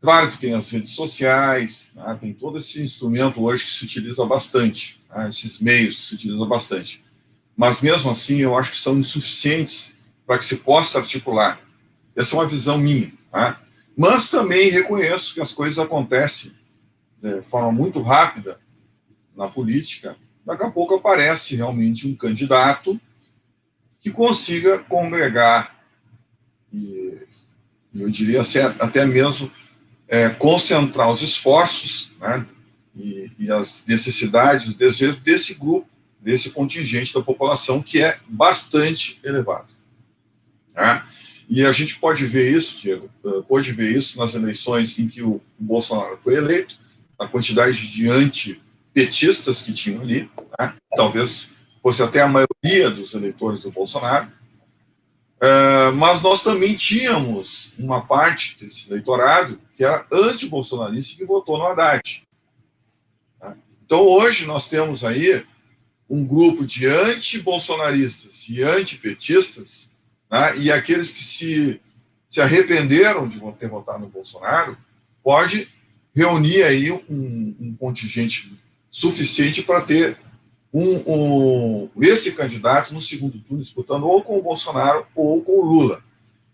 Speaker 3: Claro que tem as redes sociais, né? Tem todo esse instrumento hoje que se utiliza bastante, né? Esses meios que se utilizam bastante. mas mesmo assim eu acho que são insuficientes para que se possa articular. Essa é uma visão minha, tá? Mas também reconheço que as coisas acontecem de forma muito rápida na política. Daqui a pouco aparece realmente um candidato que consiga congregar, e eu diria até mesmo concentrar os esforços, né, e as necessidades, os desejos desse grupo, desse contingente da população, que é bastante elevado. Tá? E a gente pode ver isso, Diego, pode ver isso nas eleições em que o Bolsonaro foi eleito, a quantidade de antipetistas que tinham ali, tá? Talvez fosse até a maioria dos eleitores do Bolsonaro, mas nós também tínhamos uma parte desse eleitorado que era anti-bolsonarista e que votou no Haddad. Tá? Então, hoje, nós temos aí um grupo de anti-bolsonaristas e antipetistas, né, e aqueles que se arrependeram de ter votado no Bolsonaro, pode reunir aí um contingente suficiente para ter esse candidato no segundo turno disputando ou com o Bolsonaro ou com o Lula.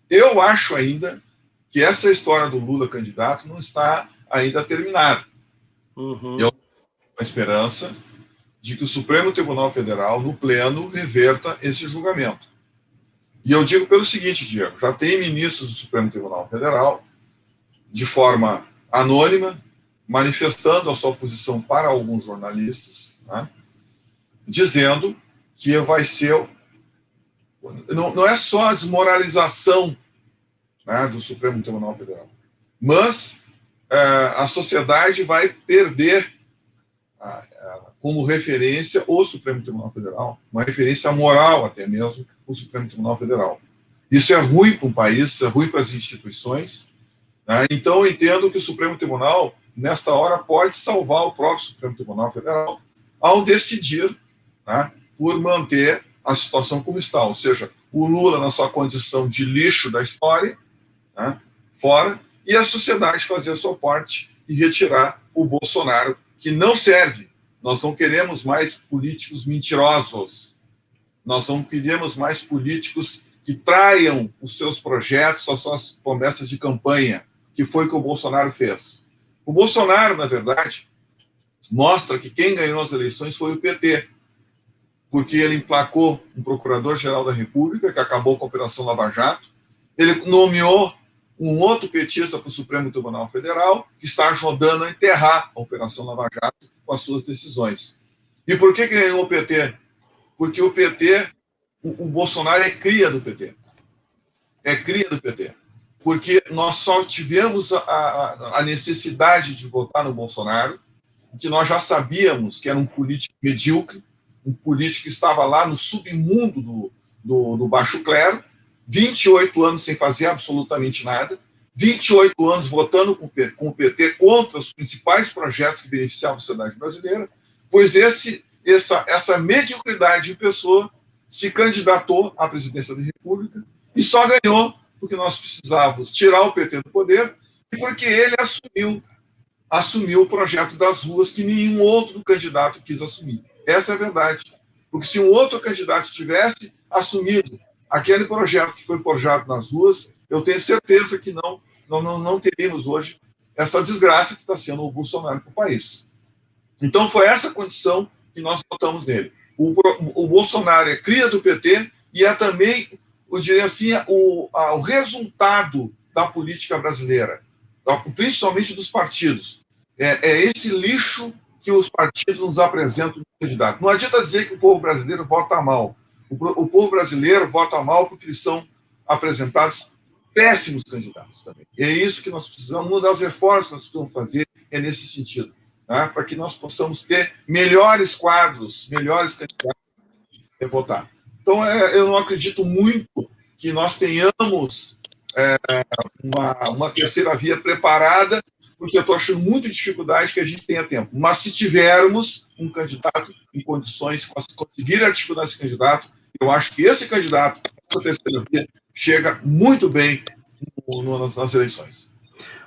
Speaker 3: Eu acho ainda que essa história do Lula candidato não está ainda terminada.
Speaker 2: Uhum.
Speaker 3: Eu tenho a esperança de que o Supremo Tribunal Federal, no pleno, reverta esse julgamento. E eu digo pelo seguinte, Diego, já tem ministros do Supremo Tribunal Federal, de forma anônima, manifestando a sua posição para alguns jornalistas, né, dizendo que vai ser... Não é só a desmoralização, né, do Supremo Tribunal Federal, mas a sociedade vai perder como referência o Supremo Tribunal Federal, uma referência moral até mesmo, o Supremo Tribunal Federal. Isso é ruim para um país, é ruim para as instituições, né? Então eu entendo que o Supremo Tribunal, nesta hora, pode salvar o próprio Supremo Tribunal Federal ao decidir, né, por manter a situação como está, ou seja, o Lula na sua condição de lixo da história, né, fora, e a sociedade fazer a sua parte e retirar o Bolsonaro, que não serve. Nós não queremos mais políticos mentirosos. Nós não queremos mais políticos que traiam os seus projetos, as suas promessas de campanha, que foi o que o Bolsonaro fez. O Bolsonaro, na verdade, mostra que quem ganhou as eleições foi o PT, porque ele emplacou um procurador-geral da República, que acabou com a Operação Lava Jato, ele nomeou um outro petista para o Supremo Tribunal Federal, que está ajudando a enterrar a Operação Lava Jato com as suas decisões. E por que ganhou o PT? Porque o PT, o Bolsonaro é cria do PT. É cria do PT. Porque nós só tivemos a necessidade de votar no Bolsonaro, que nós já sabíamos que era um político medíocre, um político que estava lá no submundo do baixo clero, 28 anos sem fazer absolutamente nada, 28 anos votando com o PT contra os principais projetos que beneficiavam a sociedade brasileira, pois essa mediocridade de pessoa se candidatou à presidência da República e só ganhou porque nós precisávamos tirar o PT do poder e porque ele assumiu o projeto das ruas que nenhum outro candidato quis assumir. Essa é a verdade. Porque se um outro candidato tivesse assumido aquele projeto que foi forjado nas ruas, eu tenho certeza que não teríamos hoje essa desgraça que está sendo o Bolsonaro para o país. Então, foi essa condição que nós votamos nele. O Bolsonaro é cria do PT e é também, eu diria assim, o resultado da política brasileira, principalmente dos partidos. É esse lixo que os partidos nos apresentam no candidato. Não adianta dizer que o povo brasileiro vota mal. O povo brasileiro vota mal porque eles são apresentados péssimos candidatos também. E é isso que nós precisamos, uma das reformas que nós precisamos fazer é nesse sentido, né? Para que nós possamos ter melhores quadros, melhores candidatos a votar. Então, eu não acredito muito que nós tenhamos uma terceira via preparada, porque eu estou achando muita dificuldade que a gente tenha tempo. Mas se tivermos um candidato em condições de conseguir articular esse candidato, eu acho que esse candidato, essa terceira via, chega muito bem nas eleições.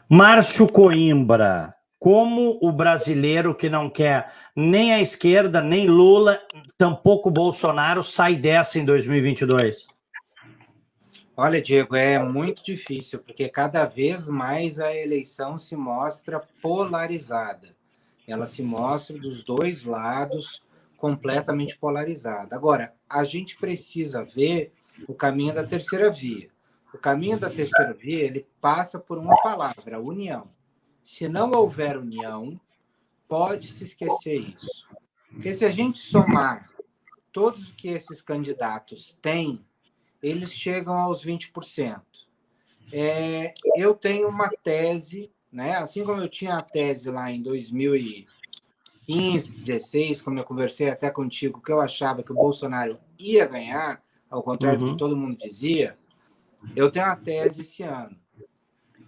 Speaker 7: Márcio Coimbra,
Speaker 2: como o brasileiro que não quer nem a esquerda, nem Lula, tampouco Bolsonaro, sai dessa em 2022?
Speaker 5: Olha, Diego, é muito difícil, porque cada vez mais a eleição se mostra polarizada. Ela se mostra dos dois lados completamente polarizada. Agora, a gente precisa ver o caminho da terceira via. O caminho da terceira via, ele passa por uma palavra, união. Se não houver união, pode-se esquecer isso. Porque se a gente somar todos que esses candidatos têm, eles chegam aos 20%. Eu tenho uma tese, né? Assim como eu tinha a tese lá em 2015, 16, como eu conversei até contigo, que eu achava que o Bolsonaro ia ganhar, ao contrário do que todo mundo dizia, eu tenho uma tese esse ano,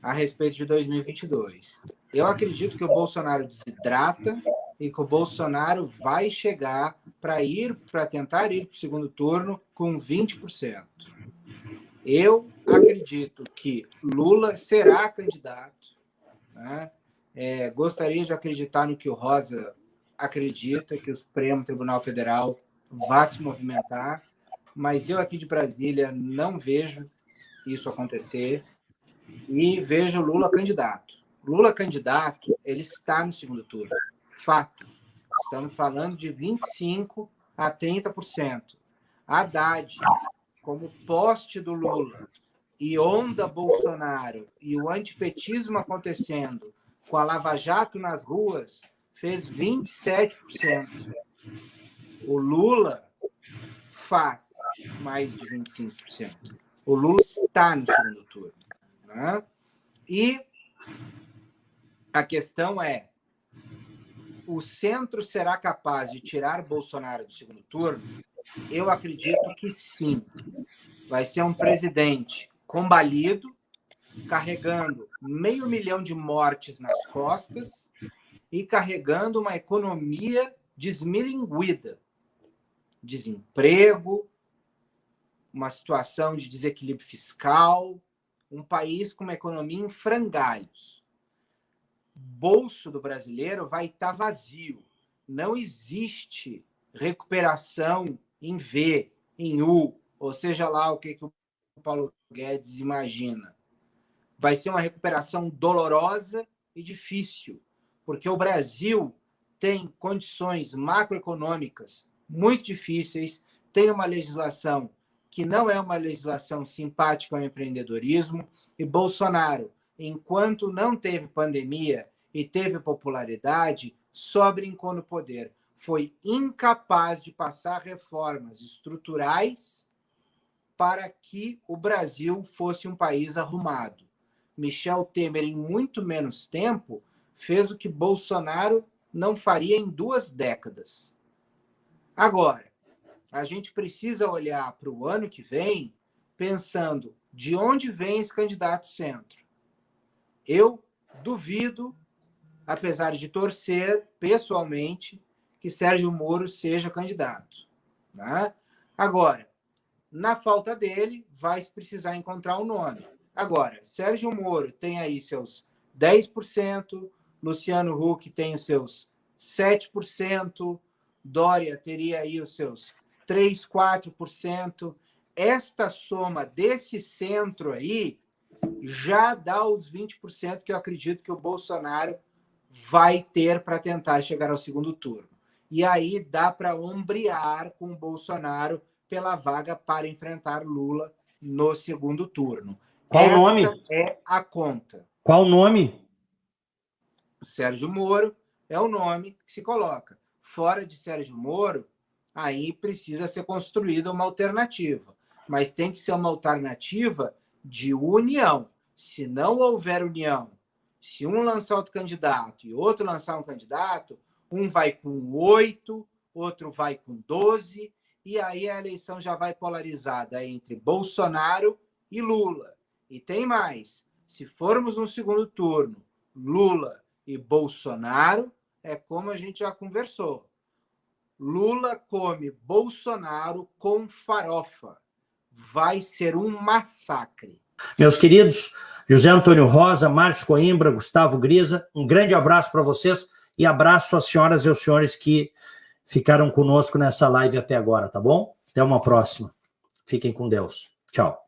Speaker 5: a respeito de 2022. Eu acredito que o Bolsonaro desidrata e que o Bolsonaro vai chegar para tentar ir para o segundo turno com 20%. Eu acredito que Lula será candidato, né? Gostaria de acreditar no que o Rosa acredita, que o Supremo Tribunal Federal vá se movimentar, mas eu aqui de Brasília não vejo isso acontecer e vejo Lula candidato. Lula candidato, ele está no segundo turno. Fato. Estamos falando de 25% a 30%. Haddad, como poste do Lula, e onda Bolsonaro, e o antipetismo acontecendo, com a Lava Jato nas ruas, fez 27%. O Lula faz mais de 25%. O Lula está no segundo turno, né? E a questão é, o centro será capaz de tirar Bolsonaro do segundo turno? Eu acredito que sim. Vai ser um presidente combalido, carregando 500 mil de mortes nas costas e carregando uma economia desmilinguida. Desemprego, uma situação de desequilíbrio fiscal, um país com uma economia em frangalhos. O bolso do brasileiro vai estar vazio. Não existe recuperação em V, em U, ou seja lá o que o Paulo Guedes imagina. Vai ser uma recuperação dolorosa e difícil, porque o Brasil tem condições macroeconômicas muito difíceis, tem uma legislação que não é uma legislação simpática ao empreendedorismo, e Bolsonaro, enquanto não teve pandemia e teve popularidade, só brincou no poder. Foi incapaz de passar reformas estruturais para que o Brasil fosse um país arrumado. Michel Temer, em muito menos tempo, fez o que Bolsonaro não faria em 2 décadas. Agora, a gente precisa olhar para o ano que vem pensando de onde vem esse candidato centro. Eu duvido, apesar de torcer pessoalmente, que Sérgio Moro seja candidato, né? Agora, na falta dele, vai precisar encontrar um nome. Agora, Sérgio Moro tem aí seus 10%, Luciano Huck tem os seus 7%, Dória teria aí os seus 3%, 4%. Esta soma desse centro aí já dá os 20% que eu acredito que o Bolsonaro vai ter para tentar chegar ao segundo turno. E aí dá para ombrear com o Bolsonaro pela vaga para enfrentar Lula no segundo turno.
Speaker 2: Qual o nome?
Speaker 5: Essa é a conta.
Speaker 2: Qual o nome?
Speaker 5: Sérgio Moro é o nome que se coloca. Fora de Sérgio Moro, aí precisa ser construída uma alternativa. Mas tem que ser uma alternativa de união. Se não houver união, se um lançar outro candidato e outro lançar um candidato, um vai com 8, outro vai com 12, e aí a eleição já vai polarizada entre Bolsonaro e Lula. E tem mais, se formos no segundo turno, Lula e Bolsonaro, é como a gente já conversou. Lula come Bolsonaro com farofa. Vai ser um massacre.
Speaker 2: Meus queridos, José Antônio Rosa, Márcio Coimbra, Gustavo Grisa, um grande abraço para vocês e abraço às senhoras e aos senhores que ficaram conosco nessa live até agora, tá bom? Até uma próxima. Fiquem com Deus. Tchau.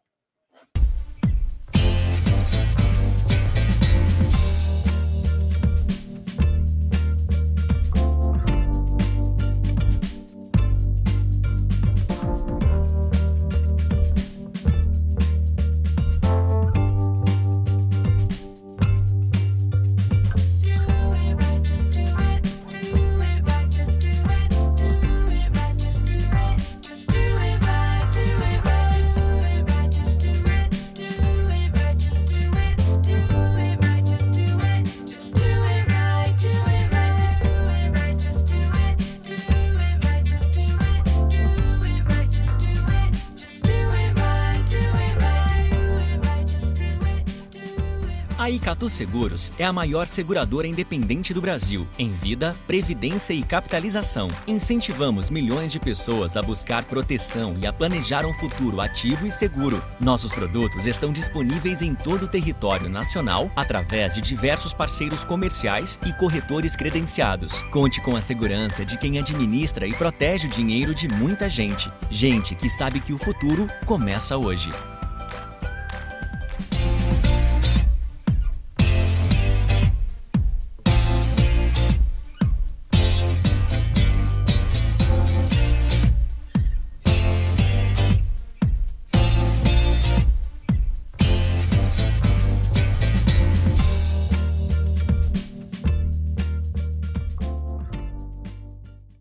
Speaker 1: A Icatu Seguros é a maior seguradora independente do Brasil, em vida, previdência e capitalização. Incentivamos milhões de pessoas a buscar proteção e a planejar um futuro ativo e seguro. Nossos produtos estão disponíveis em todo o território nacional, através de diversos parceiros comerciais e corretores credenciados. Conte com a segurança de quem administra e protege o dinheiro de muita gente. Gente que sabe que o futuro começa hoje.